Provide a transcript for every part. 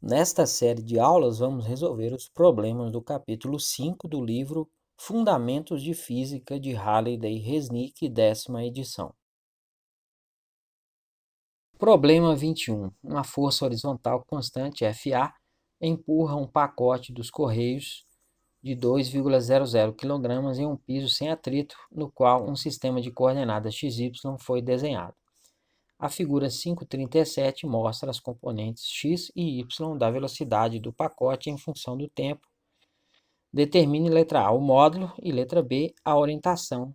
Nesta série de aulas, vamos resolver os problemas do capítulo 5 do livro Fundamentos de Física de Halliday e Resnick, 10ª edição. Problema 21. Uma força horizontal constante, FA, empurra um pacote dos Correios de 2,00 kg em um piso sem atrito, no qual um sistema de coordenadas XY foi desenhado. A figura 5.37 mostra as componentes x e y da velocidade do pacote em função do tempo. Determine letra A o módulo e letra B a orientação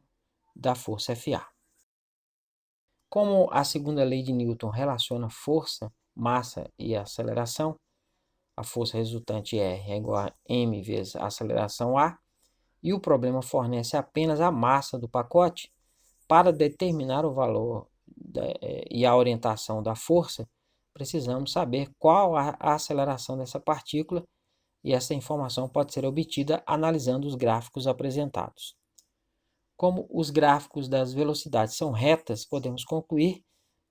da força FA. Como a segunda lei de Newton relaciona força, massa e aceleração, a força resultante R é igual a m vezes a aceleração A, e o problema fornece apenas a massa do pacote, para determinar o valor e a orientação da força, precisamos saber qual a aceleração dessa partícula, e essa informação pode ser obtida analisando os gráficos apresentados. Como os gráficos das velocidades são retas, podemos concluir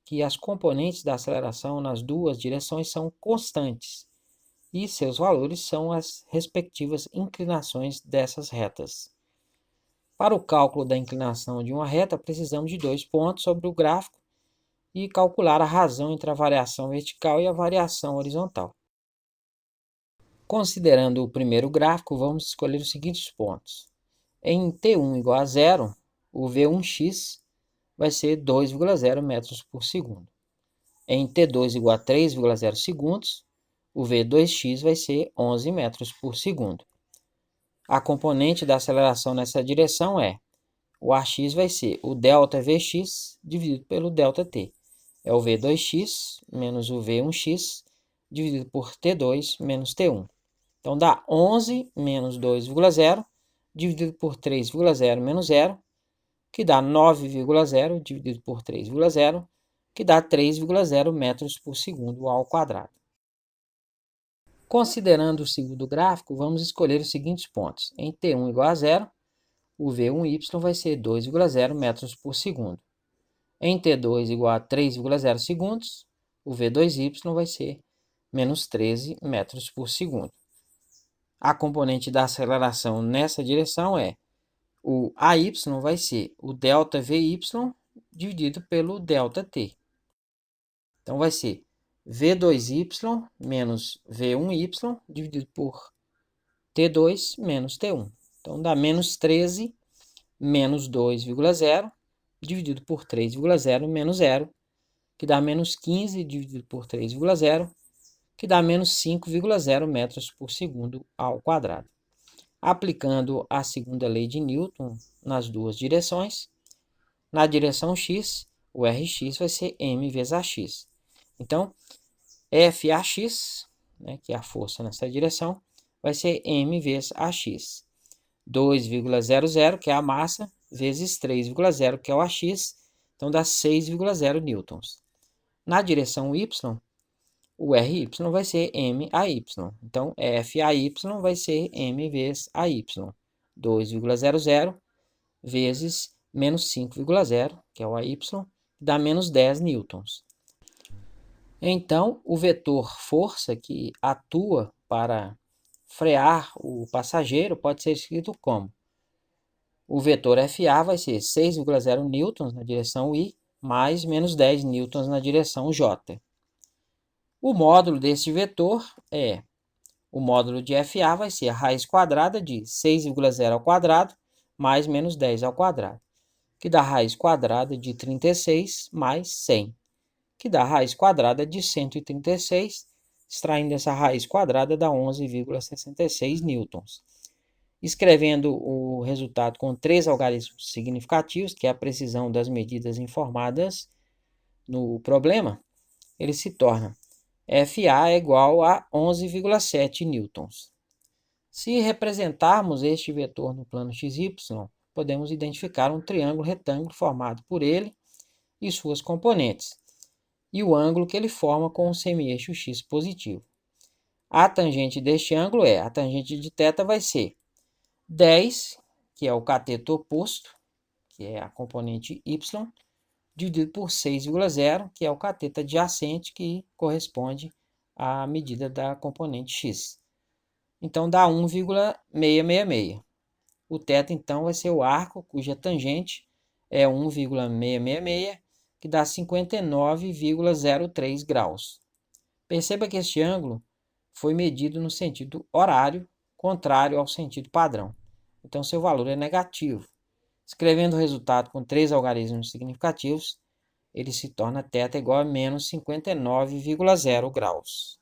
que as componentes da aceleração nas duas direções são constantes, e seus valores são as respectivas inclinações dessas retas. Para o cálculo da inclinação de uma reta, precisamos de dois pontos sobre o gráfico e calcular a razão entre a variação vertical e a variação horizontal. Considerando o primeiro gráfico, vamos escolher os seguintes pontos. Em T1 igual a 0, o V1x vai ser 2,0 metros por segundo. Em T2 igual a 3,0 segundos, o V2x vai ser 11 metros por segundo. A componente da aceleração nessa direção é o AX vai ser o ΔVx dividido pelo ΔT. É o V2x menos o V1x dividido por T2 menos T1. Então, dá 11 menos 2,0 dividido por 3,0 menos 0, que dá 9,0 dividido por 3,0, que dá 3,0 metros por segundo ao quadrado. Considerando o segundo gráfico, vamos escolher os seguintes pontos. Em T1 igual a 0, o V1y vai ser 2,0 metros por segundo. Em T2 igual a 3,0 segundos, o V2y vai ser menos 13 metros por segundo. A componente da aceleração nessa direção é o AY vai ser o ΔVy dividido pelo ΔT. Então, vai ser V2y menos V1y dividido por T2 menos T1. Então, dá menos 13 menos 2,0 dividido por 3,0 menos 0, que dá menos 15 dividido por 3,0, que dá menos 5,0 metros por segundo ao quadrado. Aplicando a segunda lei de Newton nas duas direções, na direção x, o Rx vai ser m vezes Ax. Então, FAx, que é a força nessa direção, vai ser m vezes Ax. 2,00, que é a massa, vezes 3,0, que é o Ax, então dá 6,0 newtons. Na direção y, o Ry vai ser MAy. Então, FAy vai ser m vezes AY. 2,00 vezes menos 5,0, que é o AY, dá menos 10 newtons. Então, o vetor força que atua para frear o passageiro pode ser escrito como: o vetor FA vai ser 6,0 newtons na direção I, mais menos 10 newtons na direção J. O módulo deste vetor é, o módulo de FA vai ser a raiz quadrada de 6,0 ao quadrado, mais menos 10 ao quadrado, que dá a raiz quadrada de 36 mais 100, que dá a raiz quadrada de 136, extraindo essa raiz quadrada dá 11,66 newtons. Escrevendo o resultado com 3 algarismos significativos, que é a precisão das medidas informadas no problema, ele se torna FA é igual a 11,7 newtons. Se representarmos este vetor no plano XY, podemos identificar um triângulo retângulo formado por ele e suas componentes, e o ângulo que ele forma com o semieixo x positivo. A tangente deste ângulo a tangente de θ vai ser 10, que é o cateto oposto, que é a componente y, dividido por 6,0, que é o cateto adjacente, que corresponde a medida da componente x. Então dá 1,666. O θ, então, vai ser o arco cuja tangente é 1,666, que dá 59,03 graus. Perceba que este ângulo foi medido no sentido horário, contrário ao sentido padrão. Então, seu valor é negativo. Escrevendo o resultado com 3 algarismos significativos, ele se torna θ igual a menos 59,0 graus.